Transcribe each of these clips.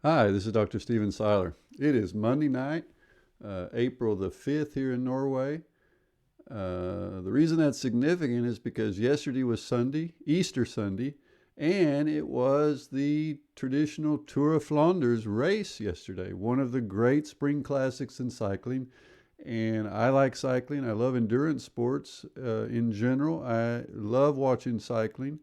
Hi, this is Dr. Stephen Seiler. It is Monday night, April the 5th here in Norway. The reason that's significant is because yesterday was Sunday, Easter Sunday, and it was the traditional Tour of Flanders race yesterday, one of the great spring classics in cycling. And I like cycling. I love endurance sports in general. I love watching cycling.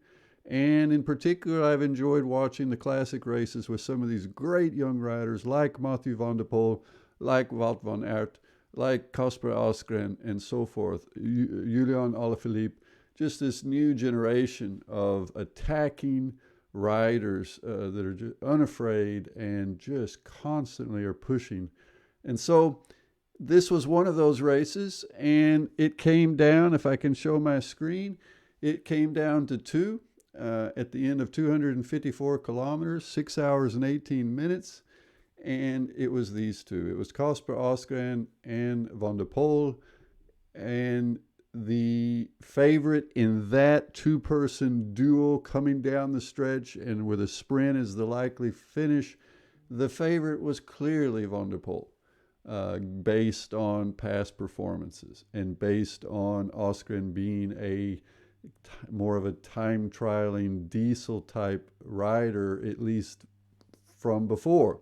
And in particular, I've enjoyed watching the classic races with some of these great young riders like Mathieu van der Poel, like Wout van Aert, like Kasper Asgreen, and so forth. Julian Alaphilippe, just this new generation of attacking riders that are just unafraid and just constantly are pushing. And so this was one of those races, and it came down, if I can show my screen, it came down to two. At the end of 254 kilometers, 6 hours and 18 minutes. And it was these two. It was Kasper Asgreen and Van der Poel. And the favorite in that two-person duel coming down the stretch and with a sprint as the likely finish, the favorite was clearly Van der Poel, based on past performances and based on Asgreen being more of a time trialing diesel type rider, at least from before.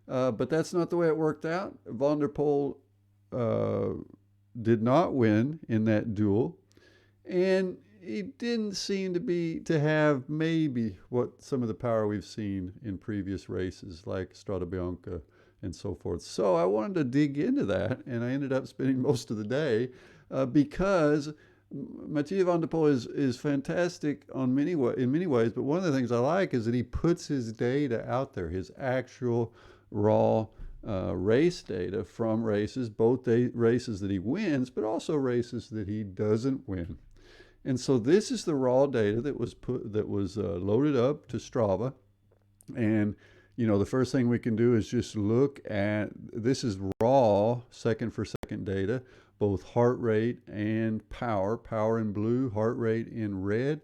But that's not the way it worked out. Van der Poel did not win in that duel, and he didn't seem to have maybe what some of the power we've seen in previous races like Strade Bianche and so forth. So I wanted to dig into that, and I ended up spending most of the day because Mathieu van der Poel is fantastic in many ways, but one of the things I like is that he puts his data out there, his actual raw race data from races, both races that he wins, but also races that he doesn't win. And so this is the raw data that was loaded up to Strava, and the first thing we can do is just look at, this is raw second for second data, both heart rate and power in blue, heart rate in red.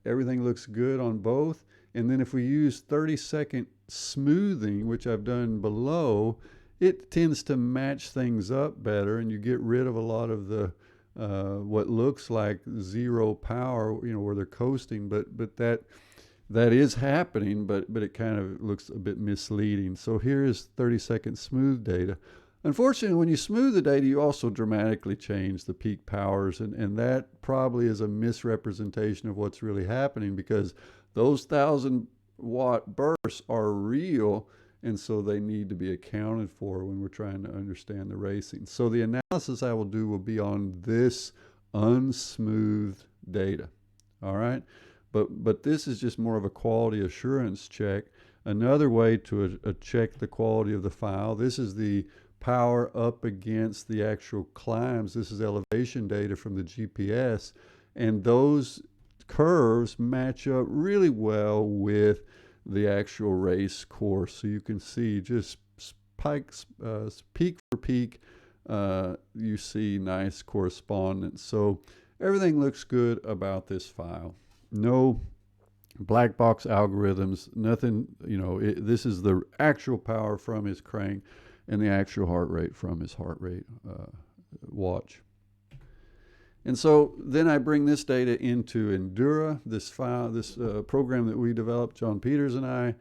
Everything looks good on both. And then if we use 30-second smoothing, which I've done below, it tends to match things up better, and you get rid of a lot of the what looks like zero power, where they're coasting, but that is happening, but it kind of looks a bit misleading. So here is 30-second smooth data. Unfortunately, when you smooth the data, you also dramatically change the peak powers, and that probably is a misrepresentation of what's really happening, because those 1,000-watt bursts are real, and so they need to be accounted for when we're trying to understand the racing. So the analysis I will do will be on this unsmoothed data, all right? But this is just more of a quality assurance check. Another way to check the quality of the file, this is the power up against the actual climbs. This is elevation data from the GPS, and those curves match up really well with the actual race course. So you can see just peak for peak, you see nice correspondence. So everything looks good about this file. No black box algorithms, nothing, this is the actual power from his crank and the actual heart rate from his heart rate watch. And so then I bring this data into Endura, this file, this program that we developed, John Peters and I.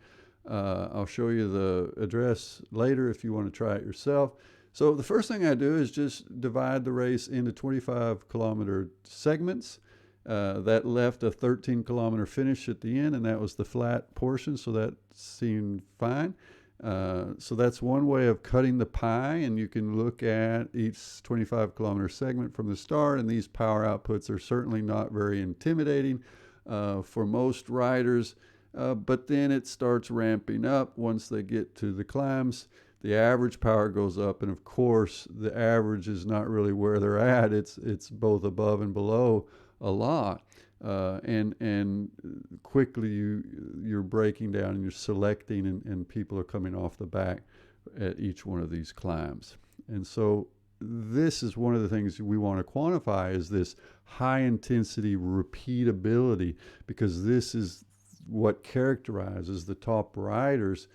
I'll show you the address later if you want to try it yourself. So the first thing I do is just divide the race into 25-kilometer segments. That left a 13-kilometer finish at the end, and that was the flat portion, so that seemed fine. So that's one way of cutting the pie, and you can look at each 25-kilometer segment from the start, and these power outputs are certainly not very intimidating for most riders, but then it starts ramping up once they get to the climbs. The average power goes up, and of course the average is not really where they're at. It's both above and below a lot, and quickly you're breaking down and you're selecting, and people are coming off the back at each one of these climbs. And so this is one of the things we want to quantify, is this high intensity repeatability, because this is what characterizes the top riders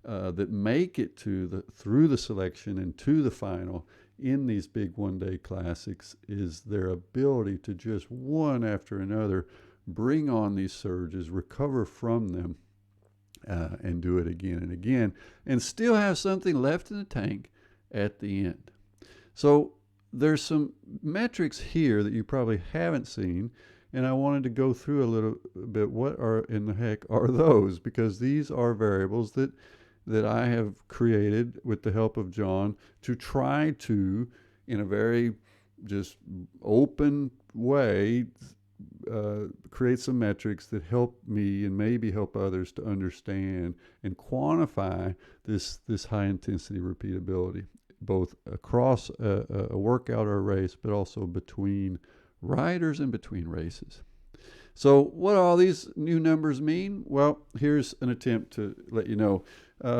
that make it through the selection and to the final in these big one-day classics is their ability to just one after another bring on these surges, recover from them, and do it again and again, and still have something left in the tank at the end. So there's some metrics here that you probably haven't seen, and I wanted to go through a little bit. What are in the heck are those? Because these are variables that I have created with the help of John to try to, in a very just open way, create some metrics that help me and maybe help others to understand and quantify this high intensity repeatability, both across a workout or a race, but also between riders and between races. So what do all these new numbers mean? Well, here's an attempt to let you know.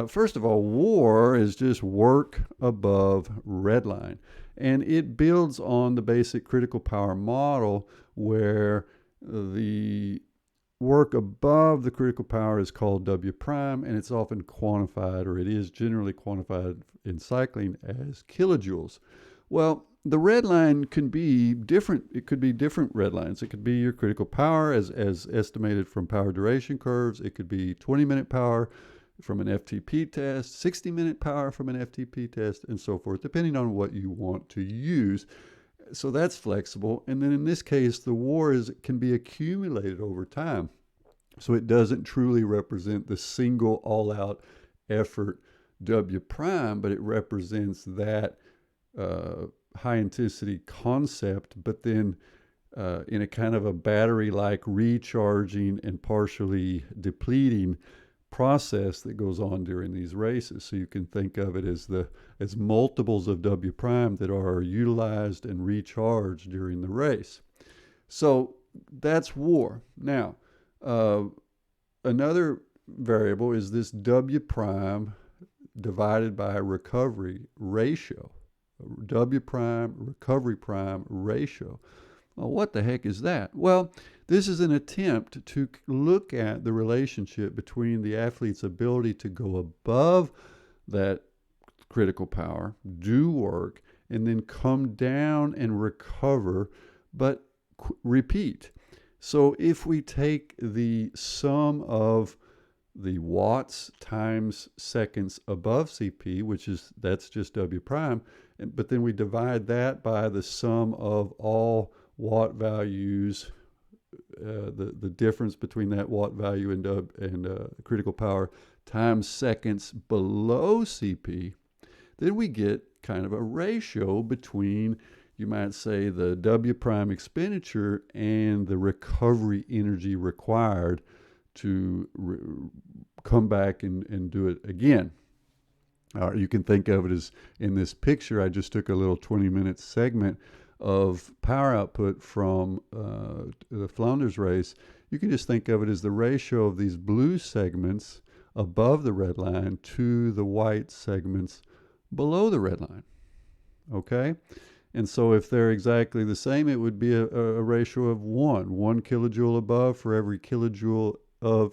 First of all, WAR is just work above redline, and it builds on the basic critical power model where the work above the critical power is called W prime, and it's often quantified, or it is generally quantified in cycling as kilojoules. Well, the red line can be different. It could be different red lines. It could be your critical power as estimated from power duration curves. It could be 20-minute power from an FTP test, 60-minute power from an FTP test, and so forth, depending on what you want to use. So that's flexible. And then in this case, the WAR can be accumulated over time. So it doesn't truly represent the single all-out effort W prime, but it represents that high-intensity concept, but then in a kind of a battery-like recharging and partially depleting process that goes on during these races. So you can think of it as multiples of W prime that are utilized and recharged during the race. So that's WAR. Now, another variable is this W prime divided by recovery ratio. W prime recovery prime ratio. Well, what the heck is that? Well, this is an attempt to look at the relationship between the athlete's ability to go above that critical power, do work, and then come down and recover, but repeat. So if we take the sum of the watts times seconds above CP, that's just W prime, but then we divide that by the sum of all watt values, the difference between that watt value and critical power times seconds below CP, then we get kind of a ratio between, you might say, the W prime expenditure and the recovery energy required to come back and do it again. You can think of it as, in this picture, I just took a little 20-minute segment of power output from the Flanders race. You can just think of it as the ratio of these blue segments above the red line to the white segments below the red line. Okay? And so if they're exactly the same, it would be a ratio of 1 kilojoule above for every kilojoule of,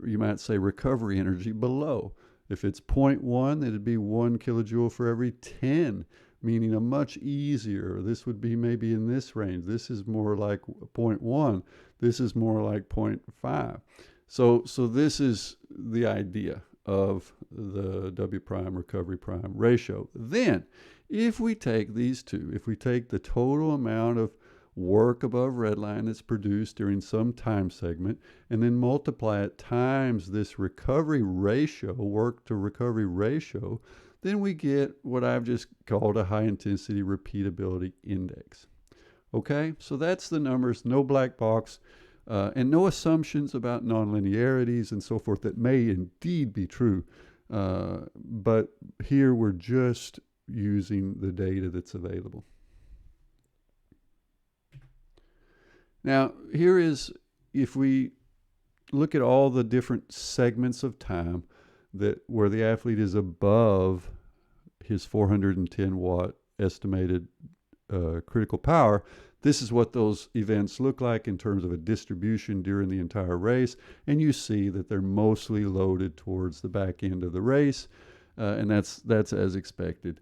you might say, recovery energy below. If it's 0.1, it'd be 1 kilojoule for every 10, meaning a much easier. This would be maybe in this range. This is more like 0.1. This is more like 0.5. So this is the idea of the W prime recovery prime ratio. Then, if we take these two, if we take the total amount of work above redline that's produced during some time segment, and then multiply it times this recovery ratio, work to recovery ratio, then we get what I've just called a high intensity repeatability index. Okay, so that's the numbers, no black box, and no assumptions about nonlinearities and so forth that may indeed be true. But here we're just using the data that's available. Now, here is, if we look at all the different segments of time where the athlete is above his 410 watt estimated critical power, this is what those events look like in terms of a distribution during the entire race. And you see that they're mostly loaded towards the back end of the race. And that's as expected.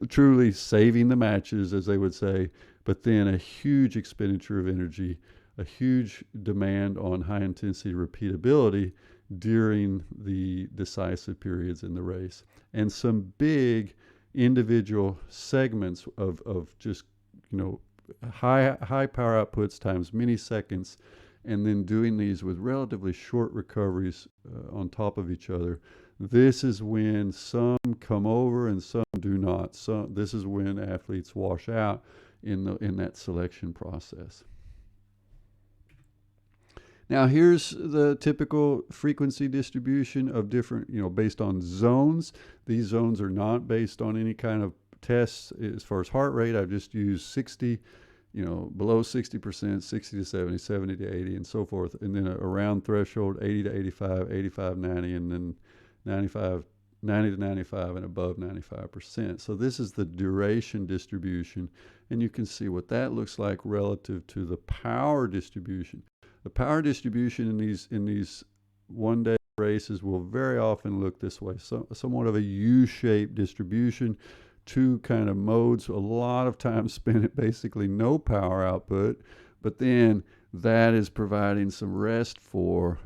Truly saving the matches, as they would say, but then a huge expenditure of energy, a huge demand on high intensity repeatability during the decisive periods in the race, and some big individual segments of just high power outputs times many seconds, and then doing these with relatively short recoveries on top of each other. This is when some come over and some do not. So this is when athletes wash out in that selection process. Now here's the typical frequency distribution of different, based on zones. These zones are not based on any kind of tests as far as heart rate. I've just used 60, below 60%, 60 to 70, 70 to 80, and so forth. And then around threshold, 80 to 85, 85, 90, and then 90 to 95 and above 95%. So this is the duration distribution, and you can see what that looks like relative to the power distribution. The power distribution in these one-day races will very often look this way, so somewhat of a U-shaped distribution, two kind of modes, a lot of time spent at basically no power output, but then that is providing some rest for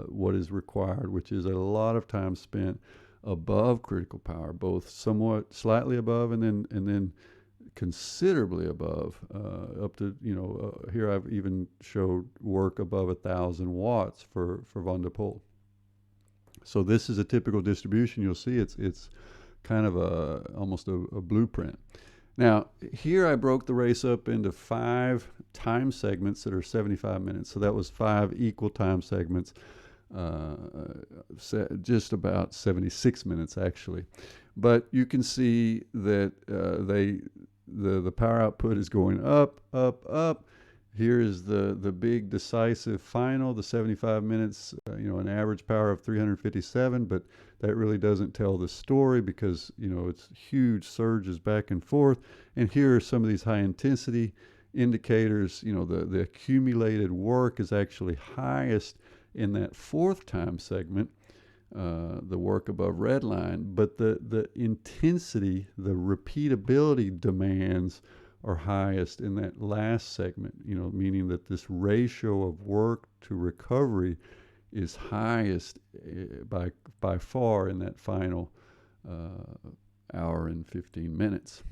what is required, which is a lot of time spent above critical power, both somewhat slightly above and then considerably above, up to, here I've even showed work above 1,000 watts for Van der Poel. So this is a typical distribution. You'll see it's kind of almost a blueprint. Now, here I broke the race up into 5 time segments that are 75 minutes. So that was 5 equal time segments, just about 76 minutes actually. But you can see that the power output is going up, up, up. Here is the big decisive final, the 75 minutes, an average power of 357, but that really doesn't tell the story because, it's huge surges back and forth. And here are some of these high intensity indicators. The accumulated work is actually highest in that 4th time segment, the work above red line, but the intensity, the repeatability demands are highest in that last segment, meaning that this ratio of work to recovery is highest by far in that final hour and 15 minutes.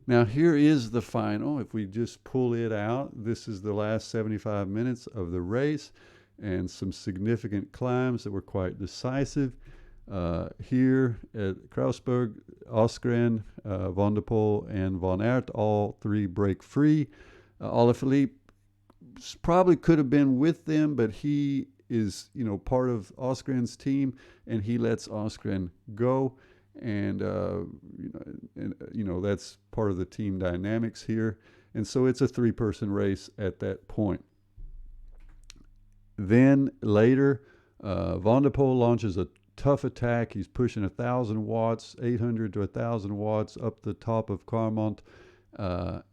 Now here is the final. If we just pull it out, this is the last 75 minutes of the race and some significant climbs that were quite decisive. Here at Kruisberg, Askren, Van der Poel, and Van Aert, all 3 break free. Alaphilippe probably could have been with them, but he is, part of Askren's team, and he lets Askren go. And, that's part of the team dynamics here. And so it's a 3-person race at that point. Then later, Van der Poel launches a tough attack. He's pushing 1,000 watts, 800 to 1,000 watts up the top of Carmont.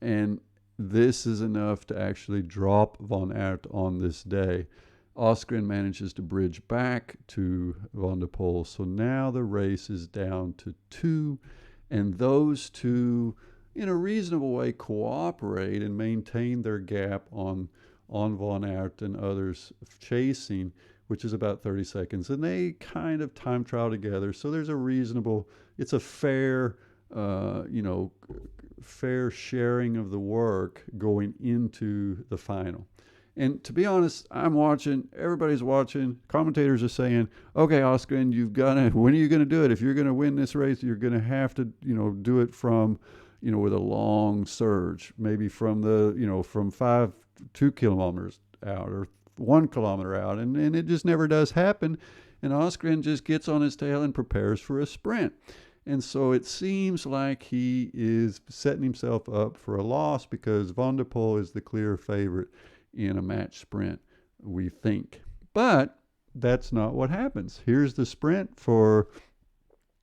And this is enough to actually drop Van Aert on this day. Askren manages to bridge back to Van der Poel. So now the race is down to 2, and those 2, in a reasonable way, cooperate and maintain their gap on Van Aert and others chasing, which is about 30 seconds. And they kind of time trial together. So there's a reasonable, it's a fair, fair sharing of the work going into the final. And to be honest, I'm watching, everybody's watching, commentators are saying, okay, Askren, when are you going to do it? If you're going to win this race, you're going to have to, do it from, with a long surge, maybe from from 2 kilometers out or 1 kilometer out. And it just never does happen. And Askren just gets on his tail and prepares for a sprint. And so it seems like he is setting himself up for a loss because Van der Poel is the clear favorite in a match sprint, we think. But that's not what happens. Here's the sprint for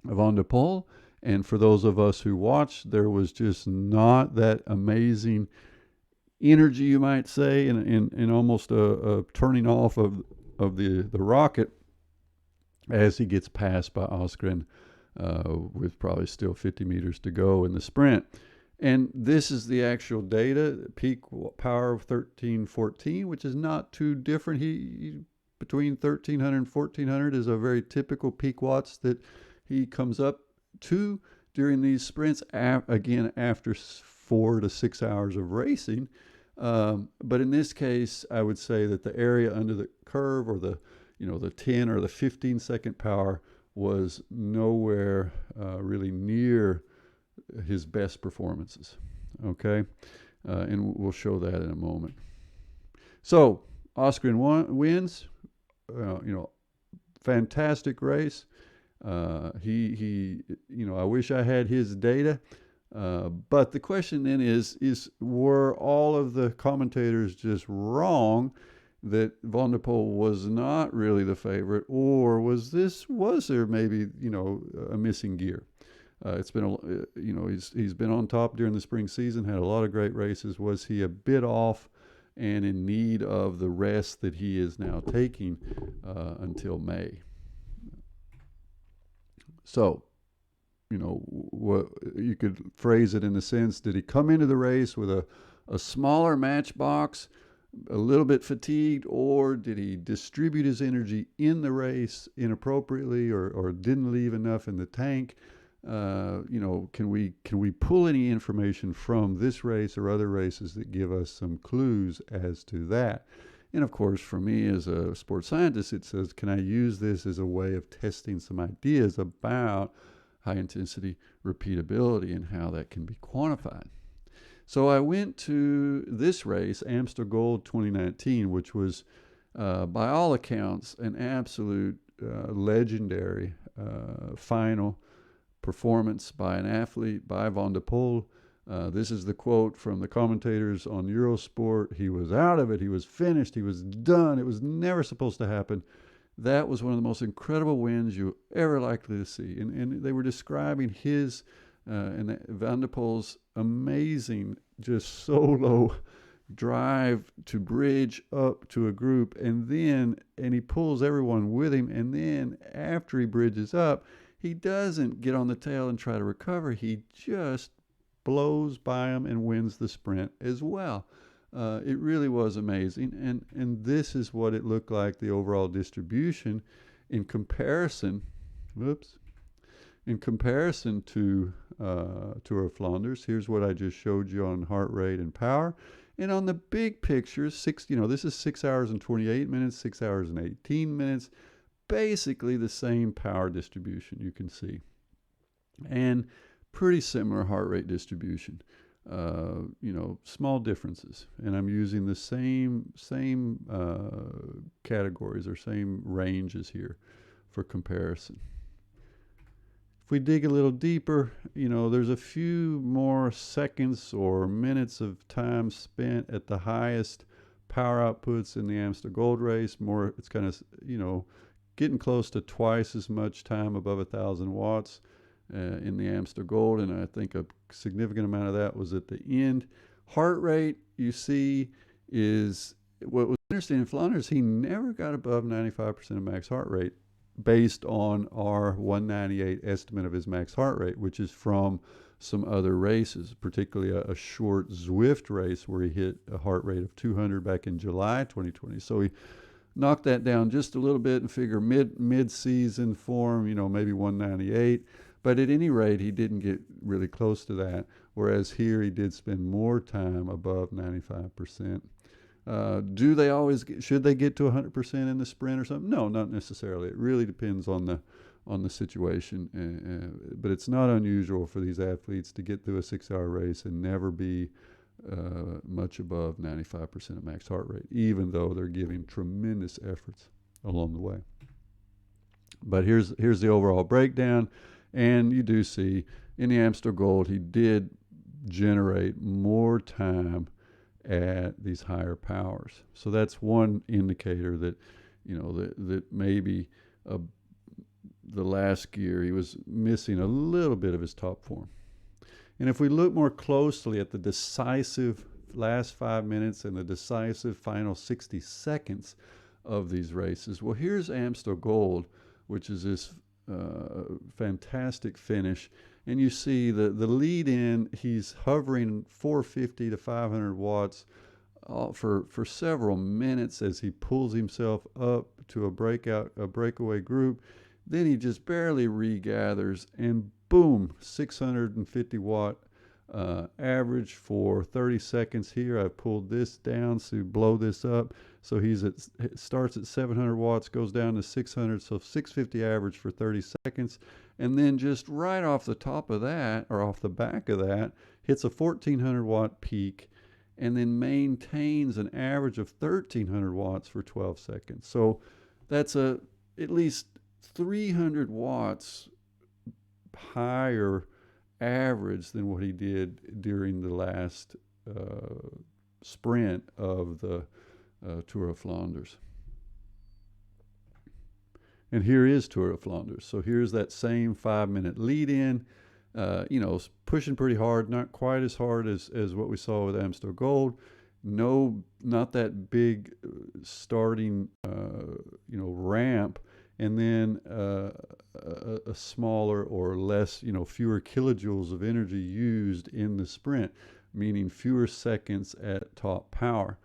Van der Poel, And for those of us who watched, there was just not that amazing energy, you might say, in almost a turning off of the rocket as he gets passed by Osgren with probably still 50 meters to go in the sprint. And this is the actual data, peak power of 1314, which is not too different. He between 1300 and 1400 is a very typical peak watts that he comes up to during these sprints, again, after 4 to 6 hours of racing. But in this case, I would say that the area under the curve, or the 10 or the 15-second power, was nowhere really near his best performances. Okay, and we'll show that in a moment. So Osgren wins. Fantastic race. He I wish I had his data. But the question then is were all of the commentators just wrong that Van der Poel was not really the favorite, or was there maybe a missing gear? It's been he's been on top during the spring season, had a lot of great races. Was he a bit off and in need of the rest that he is now taking until May? So, what you could phrase it in the sense: did he come into the race with a smaller matchbox, a little bit fatigued, or did he distribute his energy in the race inappropriately, or didn't leave enough in the tank? Can we pull any information from this race or other races that give us some clues as to that? And of course, for me as a sports scientist, it says, can I use this as a way of testing some ideas about high intensity repeatability and how that can be quantified? So I went to this race, Amstel Gold 2019, which was, by all accounts, an absolute legendary final performance by an athlete, by Van der Poel. This is the quote from the commentators on Eurosport: he was out of it, he was finished, he was done, it was never supposed to happen. That was one of the most incredible wins you ever likely to see. And they were describing his and Van der Poel's amazing, just solo drive to bridge up to a group, and he pulls everyone with him, and then after he bridges up, he doesn't get on the tail and try to recover. He just blows by him and wins the sprint as well. It really was amazing, and this is what it looked like, the overall distribution in comparison. In comparison to Tour of Flanders. Here's what I just showed you on heart rate and power. And on the big pictures, this is 6 hours and 28 minutes, 6 hours and 18 minutes, basically the same power distribution you can see. And pretty similar heart rate distribution. Small differences. And I'm using the same categories or same ranges here for comparison. If we dig a little deeper, there's a few more seconds or minutes of time spent at the highest power outputs in the Amstel Gold race. It's kind of, getting close to twice as much time above 1,000 watts in the Amstel Gold, and I think a significant amount of that was at the end. Heart rate, you see, is what was interesting in Flanders. He never got above 95% of max heart rate, based on our 198 estimate of his max heart rate, which is from some other races, particularly a short Zwift race where he hit a heart rate of 200 back in July 2020. So he knocked that down just a little bit and figure mid-season form, maybe 198. But at any rate, he didn't get really close to that, whereas here he did spend more time above 95%. Should they get to 100% in the sprint or something? No, not necessarily. It really depends on the situation. But it's not unusual for these athletes to get through a 6-hour race and never be much above 95% of max heart rate, even though they're giving tremendous efforts along the way. But here's the overall breakdown, and you do see in the Amstel Gold he did generate more time at these higher powers. So that's one indicator that that maybe the last gear. He was missing a little bit of his top form. And if we look more closely at the decisive last 5 minutes and the decisive final 60 seconds of these races, well, here's Amstel Gold, which is this fantastic finish. And you see the lead in, he's hovering 450 to 500 watts for several minutes as he pulls himself up to a breakaway group. Then he just barely regathers, and boom, 650 watt average for 30 seconds here. I've pulled this down to blow this up. So starts at 700 watts, goes down to 600, so 650 average for 30 seconds. And then just right off the top of that, or off the back of that, hits a 1400 watt peak, and then maintains an average of 1300 watts for 12 seconds. So that's at least 300 watts higher average than what he did during the last sprint of the Tour of Flanders. And here is Tour of Flanders. So here's that same 5-minute lead in, pushing pretty hard, not quite as hard as what we saw with Amstel Gold. No, not that big starting, ramp, and then a smaller or less, fewer kilojoules of energy used in the sprint, meaning fewer seconds at top power.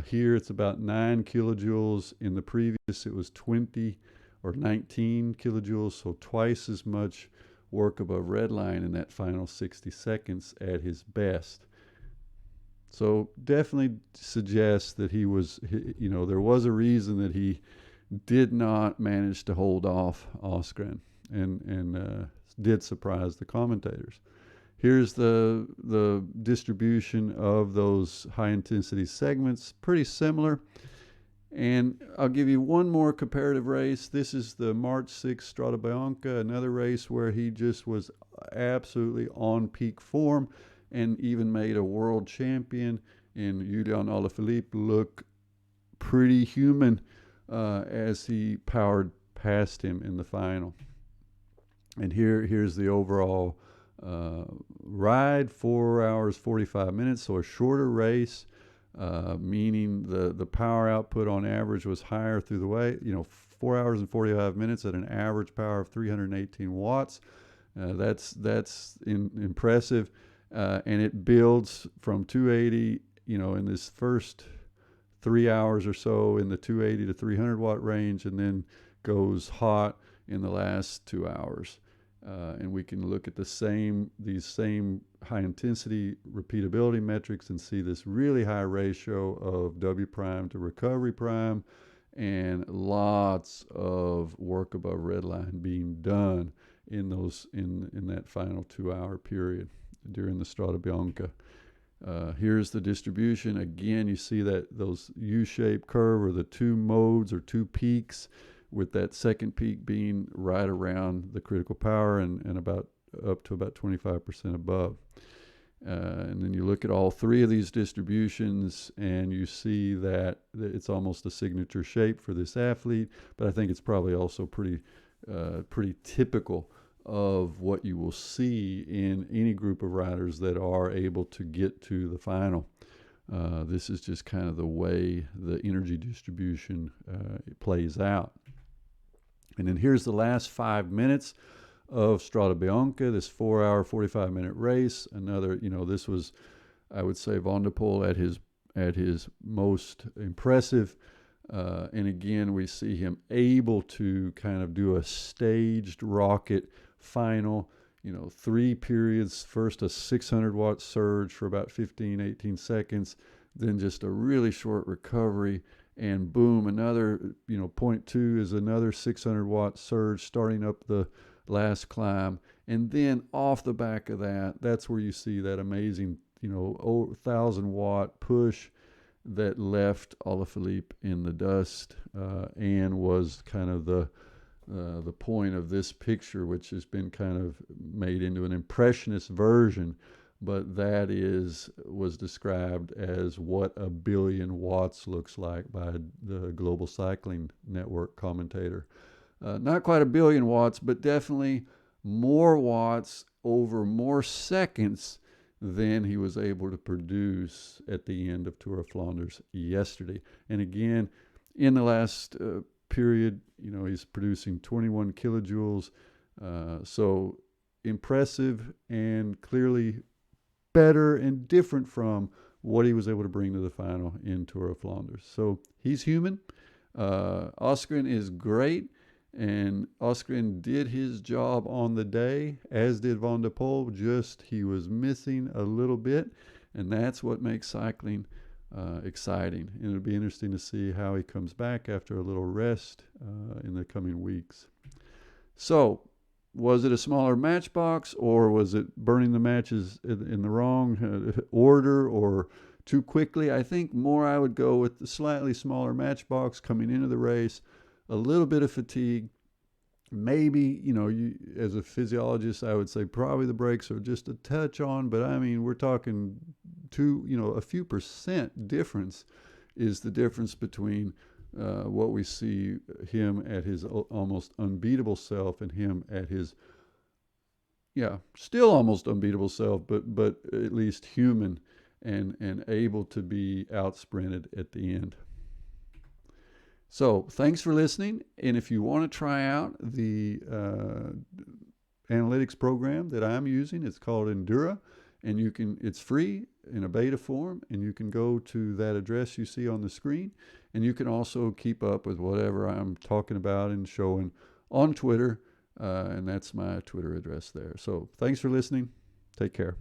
Here it's about 9 kilojoules. In the previous, it was 20 or 19 kilojoules, so twice as much work above redline in that final 60 seconds at his best. So definitely suggests that there was a reason that he did not manage to hold off Åsgren, and did surprise the commentators. Here's the distribution of those high intensity segments, pretty similar. And I'll give you one more comparative race. This is the March 6th Strade Bianche, another race where he just was absolutely on peak form and even made a world champion in Julian Alaphilippe look pretty human as he powered past him in the final. And here's the overall ride, 4 hours 45 minutes, so a shorter race, meaning the power output on average was higher through the way. 4 hours and 45 minutes at an average power of 318 watts. That's impressive, and it builds from 280. In this first 3 hours or so in the 280 to 300 watt range, and then goes hot in the last 2 hours. And we can look at these same high intensity repeatability metrics and see this really high ratio of W prime to recovery prime, and lots of work above redline being done in that final 2 hour period during the Strade Bianche. Here's the distribution. Again, you see that those U-shaped curve, or the two modes or two peaks, with that second peak being right around the critical power and about up to about 25% above. And then you look at all three of these distributions, and you see that it's almost a signature shape for this athlete, but I think it's probably also pretty typical of what you will see in any group of riders that are able to get to the final. This is just kind of the way the energy distribution plays out. And then here's the last 5 minutes of Strade Bianche, this 4 hour, 45 minute race. Another, this was, I would say, Van der Poel at his most impressive. And again, we see him able to kind of do a staged rocket final, 3 periods. First a 600 watt surge for about 15, 18 seconds, then just a really short recovery, and boom, another, 0.2 is another 600 watt surge starting up the last climb. And then off the back of that, that's where you see that amazing, 1,000 watt push that left Alaphilippe in the dust, and was kind of the point of this picture, which has been kind of made into an impressionist version, but that was described as what 1 billion watts looks like by the Global Cycling Network commentator. Not quite 1 billion watts, but definitely more watts over more seconds than he was able to produce at the end of Tour of Flanders yesterday. And again, in the last period, he's producing 21 kilojoules. So impressive and clearly better and different from what he was able to bring to the final in Tour of Flanders. So he's human. Oskren is great, and Oskren did his job on the day, as did Van der Poel, just he was missing a little bit, and that's what makes cycling exciting. And it'll be interesting to see how he comes back after a little rest in the coming weeks. So, was it a smaller matchbox, or was it burning the matches in the wrong order or too quickly? I think more I would go with the slightly smaller matchbox coming into the race, a little bit of fatigue. Maybe, as a physiologist, I would say probably the brakes are just a touch on, but I mean, we're talking a few percent difference is the difference between what we see him at his almost unbeatable self and him at his, still almost unbeatable self, but at least human and able to be out sprinted at the end. So thanks for listening. And if you want to try out the analytics program that I'm using, it's called Endura, and it's free in a beta form, and you can go to that address you see on the screen, and you can also keep up with whatever I'm talking about and showing on Twitter, and that's my Twitter address there. So thanks for listening. Take care.